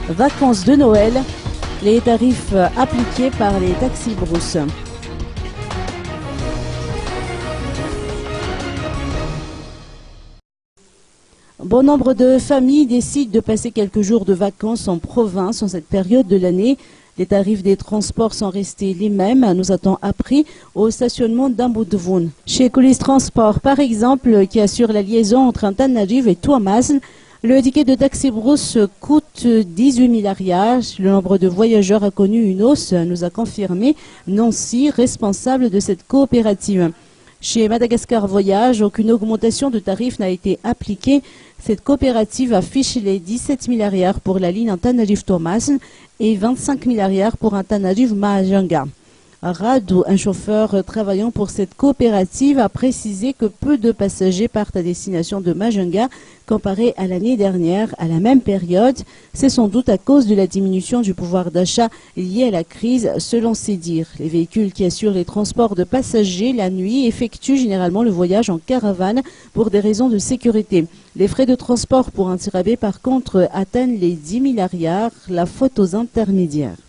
vacances de Noël, les tarifs appliqués par les taxis brousses. Bon nombre de familles décident de passer quelques jours de vacances en province en cette période de l'année. Les tarifs des transports sont restés les mêmes, nous a-t-on appris au stationnement d'Ambudvoun. Chez Colis Transport, par exemple, qui assure la liaison entre Antananarivo et Tuamasin, le ticket de taxi brousse coûte 18 000 arias. Le nombre de voyageurs a connu une hausse, nous a confirmé Nancy, responsable de cette coopérative. Chez Madagascar Voyage, aucune augmentation de tarifs n'a été appliquée. Cette coopérative affiche les 17 000 arias pour la ligne Antananarivo-Tuamasin et 25 000 arias pour Antananarivo-Mahajanga. Radu, un chauffeur travaillant pour cette coopérative, a précisé que peu de passagers partent à destination de Mahajanga comparé à l'année dernière à la même période. C'est sans doute à cause de la diminution du pouvoir d'achat liée à la crise, selon ses dires. Les véhicules qui assurent les transports de passagers la nuit effectuent généralement le voyage en caravane pour des raisons de sécurité. Les frais de transport pour un tirabé, par contre, atteignent les 10 000 arias, la faute aux intermédiaires.